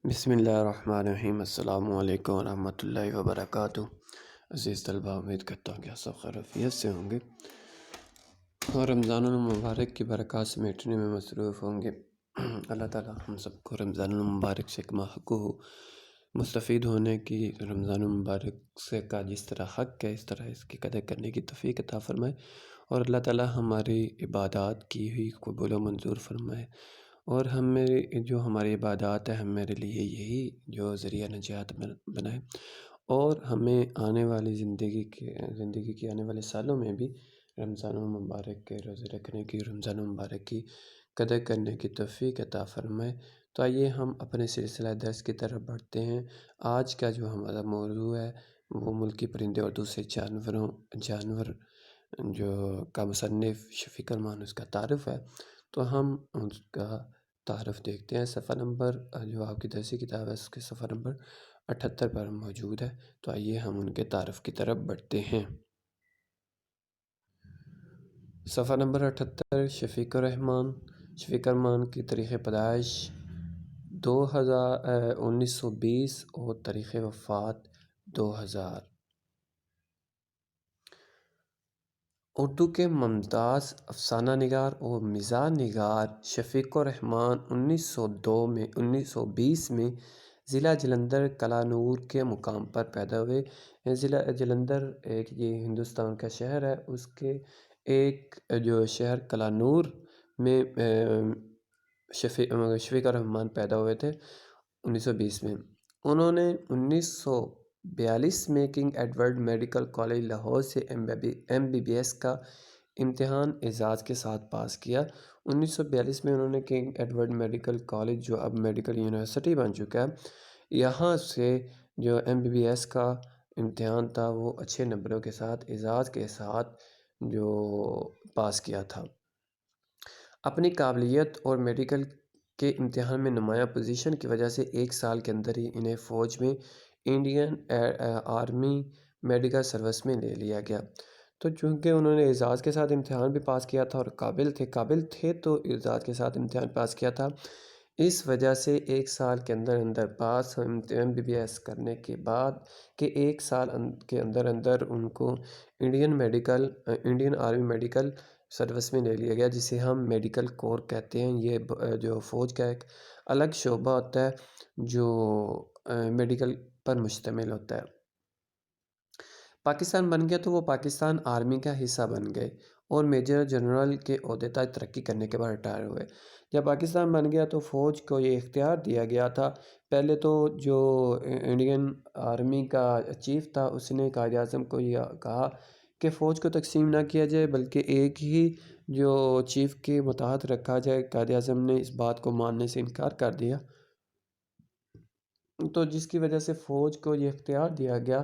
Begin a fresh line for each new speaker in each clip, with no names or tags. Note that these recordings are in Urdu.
بسم اللہ الرحمن الرحیم۔ السلام علیکم ورحمۃ اللہ وبرکاتہ۔ عزیز طلبہ، امید کرتا ہوں کہ آپ سب خیر عافیت سے ہوں گے اور رمضان المبارک کی برکات سمیٹنے میں مصروف ہوں گے۔ اللہ تعالیٰ ہم سب کو رمضان المبارک سے کما مستفید ہونے کی، رمضان المبارک سے کا جس طرح حق ہے اس طرح اس کی قدر کرنے کی توفیق عطا فرمائے، اور اللہ تعالیٰ ہماری عبادات کی ہوئی قبول و منظور فرمائے، اور جو ہماری عبادات ہے ہمارے لیے یہی جو ذریعہ نجات بنائے، اور ہمیں آنے والی زندگی کے آنے والے سالوں میں بھی رمضان المبارک کے روزے رکھنے کی، رمضان المبارک کی قدر کرنے کی توفیق عطا فرمائے۔ تو آئیے ہم اپنے سلسلہ درس کی طرف بڑھتے ہیں۔ آج کا جو ہمارا موضوع ہے وہ ملکی پرندے اور دوسرے جانور جو کا مصنف شفیق ارمان اس کا تعارف ہے، تو ہم اس کا تعارف دیکھتے ہیں۔ صفحہ نمبر جو آپ کی درسی کتاب ہے اس کے صفحہ نمبر 78 پر موجود ہے، تو آئیے ہم ان کے تعارف کی طرف بڑھتے ہیں۔ صفحہ نمبر 78، شفیق ارمان کی تاریخ پیدائش 1920 اور تاریخ وفات 2000۔ اردو کے ممتاز افسانہ نگار اور مزاح نگار شفیق الرحمن 1920 میں ضلع جلندھر کلانور کے مقام پر پیدا ہوئے۔ ضلع جلندھر یہ ہندوستان کا شہر ہے، اس کے ایک جو شہر کلانور میں شفیق الرحمن پیدا ہوئے تھے 1920 میں۔ انہوں نے 1942 میں king Edward medical college Lahore سے MBBS کا امتحان اعزاز کے ساتھ پاس کیا۔ 1942 میں انہوں نے کنگ ایڈورڈ میڈیکل کالج جو اب میڈیکل یونیورسٹی بن چکا ہے، یہاں سے جو MBBS کا امتحان تھا وہ اچھے نمبروں کے ساتھ اعزاز کے ساتھ جو پاس کیا تھا۔ اپنی قابلیت اور میڈیکل کے امتحان میں نمایاں پوزیشن کی وجہ سے ایک سال کے اندر ہی انہیں فوج میں انڈین آرمی میڈیکل سروس میں لے لیا گیا۔ تو چونکہ انہوں نے اعزاز کے ساتھ امتحان بھی پاس کیا تھا اور قابل تھے تو اعزاز کے ساتھ امتحان پاس کیا تھا، اس وجہ سے ایک سال کے اندر پاس MBBS کرنے کے بعد کہ ایک سال کے اندر ان کو انڈین آرمی میڈیکل سروس میں لے لیا گیا، جسے ہم میڈیکل کور کہتے ہیں۔ یہ جو فوج کا ایک الگ شعبہ ہوتا ہے جو میڈیکل پر مشتمل ہوتا ہے۔ پاکستان بن گیا تو وہ پاکستان آرمی کا حصہ بن گئے اور میجر جنرل کے عہدے تک ترقی کرنے کے بعد ریٹائر ہوئے۔ جب پاکستان بن گیا تو فوج کو یہ اختیار دیا گیا تھا، پہلے تو جو انڈین آرمی کا چیف تھا اس نے قائد اعظم کو یہ کہا کہ فوج کو تقسیم نہ کیا جائے بلکہ ایک ہی جو چیف کے متحت رکھا جائے۔ قائد اعظم نے اس بات کو ماننے سے انکار کر دیا، تو جس کی وجہ سے فوج کو یہ اختیار دیا گیا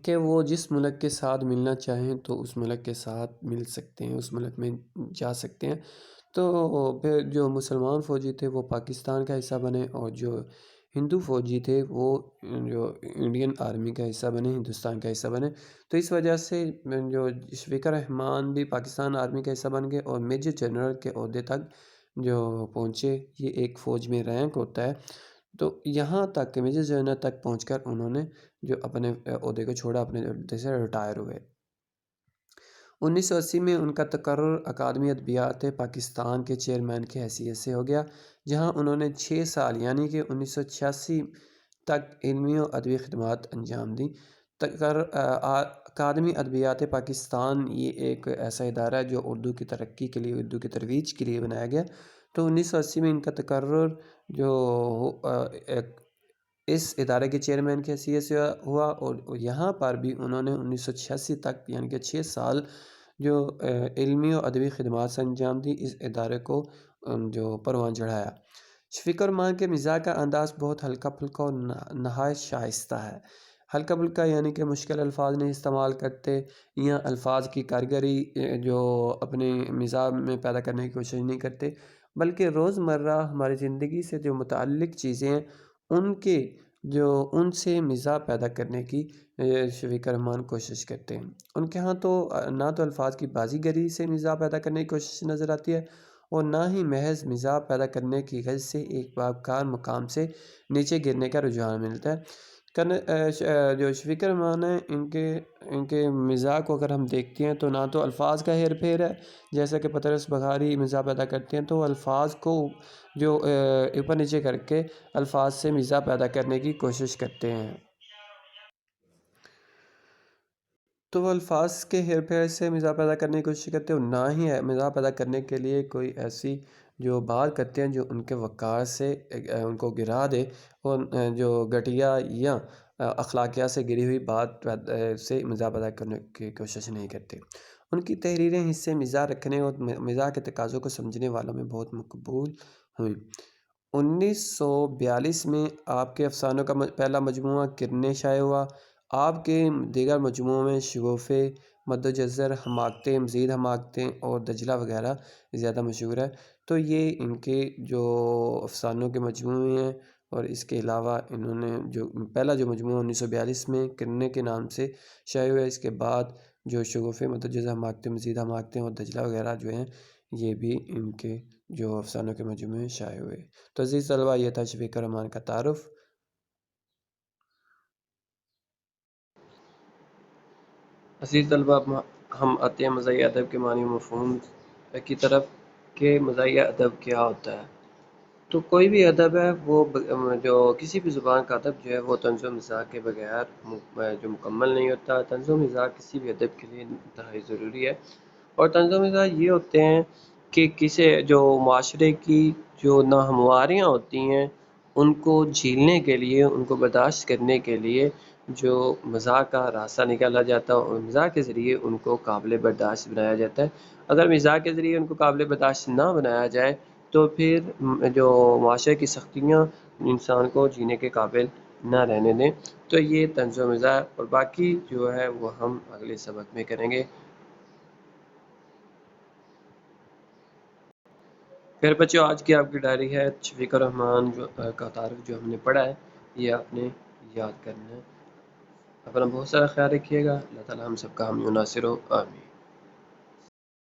کہ وہ جس ملک کے ساتھ ملنا چاہیں تو اس ملک کے ساتھ مل سکتے ہیں، اس ملک میں جا سکتے ہیں۔ تو پھر جو مسلمان فوجی تھے وہ پاکستان کا حصہ بنے اور جو ہندو فوجی تھے وہ جو انڈین آرمی کا حصہ بنے، ہندوستان کا حصہ بنے۔ تو اس وجہ سے جو شفیق الرحمن بھی پاکستان آرمی کا حصہ بن گئے اور میجر جنرل کے عہدے تک جو پہنچے۔ یہ ایک فوج میں رینک ہوتا ہے، تو یہاں تک کہ میجر جنرل تک پہنچ کر انہوں نے جو اپنے عہدے کو چھوڑا، اپنے عہدے سے ریٹائر ہوئے۔ 1980 میں ان کا تقرر اکادمی ادبیات پاکستان کے چیئرمین کی حیثیت سے ہو گیا، جہاں انہوں نے 6 سال یعنی کہ 1986 تک علمی و ادبی خدمات انجام دیں۔ اکادمی ادبیات پاکستان یہ ایک ایسا ادارہ ہے جو اردو کی ترقی کے لیے، اردو کی ترویج کے لیے بنایا گیا۔ تو 1980 میں ان کا تقرر جو اس ادارے کے چیئرمین کی حیثیت سے ہوا، اور یہاں پر بھی انہوں نے 1986 تک یعنی کہ 6 سال جو علمی و ادبی خدمات سے انجام دی، اس ادارے کو جو پروان چڑھایا۔ شفیق الرحمن کے مزاح کا انداز بہت ہلکا پھلکا اور نہایت شائستہ ہے۔ ہلکا پھلکا یعنی کہ مشکل الفاظ نہیں استعمال کرتے یا الفاظ کی کارگری جو اپنے مزاح میں پیدا کرنے کی کوشش نہیں کرتے، بلکہ روزمرہ ہماری زندگی سے جو متعلق چیزیں ہیں ان سے مزاح پیدا کرنے کی شفیق الرحمن کوشش کرتے ہیں۔ ان کے ہاں تو نہ تو الفاظ کی بازی گری سے مزاح پیدا کرنے کی کوشش نظر آتی ہے، اور نہ ہی محض مزاح پیدا کرنے کی غرض سے ایک باوقار مقام سے نیچے گرنے کا رجحان ملتا ہے۔ جو شفیق الرحمان ہیں ان کے مزاح کو اگر ہم دیکھتے ہیں تو نہ تو الفاظ کا ہیر پھیر ہے، جیسا کہ پطرس بغاری مزاح پیدا کرتے ہیں تو الفاظ کو جو اوپر نیچے کر کے الفاظ سے مزاح پیدا کرنے کی کوشش کرتے ہیں، تو وہ الفاظ کے ہیر پھیر سے مزاح پیدا کرنے کی کوشش کرتے ہیں، اور نہ ہی مزاح پیدا کرنے کے لیے کوئی ایسی جو بات کرتے ہیں جو ان کے وقار سے ان کو گرا دے، اور جو گھٹیا یا اخلاقیات سے گری ہوئی بات سے مزاح پیدا کرنے کی کوشش نہیں کرتے۔ ان کی تحریریں حصے مزاح رکھنے اور مزاح کے تقاضوں کو سمجھنے والوں میں بہت مقبول ہوئیں۔ 1942 میں آپ کے افسانوں کا پہلا مجموعہ کرنیں شائع ہوا۔ آپ کے دیگر مجموعوں میں شگوفے، مد و جزر، حماقتیں، مزید حماقتیں اور دجلہ وغیرہ زیادہ مشہور ہے۔ تو یہ ان کے جو افسانوں کے مجموعے ہیں، اور اس کے علاوہ انہوں نے جو پہلا جو مجموعہ 1942 میں کرنے کے نام سے شائع ہوا ہے، اس کے بعد جو شگوفے، مد و جزر، حماقتیں، مزید حماقتیں اور دجلہ وغیرہ جو ہیں، یہ بھی ان کے جو افسانوں کے مجموعے میں شائع ہوئے۔ تو عزیز طلبہ، یہ تھا شفیق الرحمان کا تعارف۔ عزیز طلبہ، ہم آتے ہیں مزاحیہ ادب کے معنی و مفہوم کی طرف کہ مزاحیہ ادب کیا ہوتا ہے۔ تو کوئی بھی ادب ہے وہ جو کسی بھی زبان کا ادب جو ہے وہ طنز و مزاح کے بغیر جو مکمل نہیں ہوتا۔ طنز و مزاح کسی بھی ادب کے لیے انتہائی ضروری ہے، اور طنز و مزاح یہ ہوتے ہیں کہ کسی جو معاشرے کی جو ناہمواریاں ہوتی ہیں ان کو جھیلنے کے لیے، ان کو برداشت کرنے کے لیے جو مزاح کا راستہ نکالا جاتا ہے، اور مزاح کے ذریعے ان کو قابل برداشت بنایا جاتا ہے۔ اگر مزاح کے ذریعے ان کو قابل برداشت نہ بنایا جائے تو پھر جو معاشرے کی سختیاں انسان کو جینے کے قابل نہ رہنے دیں۔ تو یہ طنز و مزاح، اور باقی جو ہے وہ ہم اگلے سبق میں کریں گے۔ پھر بچوں، آج کی آپ کی ڈائری ہے شفیق الرحمان کا تعارف جو ہم نے پڑھا ہے، یہ آپ نے یاد کرنا ہے۔ اپنا بہت سارا خیال رکھیے گا۔ اللہ تعالی ہم سب کا حامی و ناصر ہو، آمین۔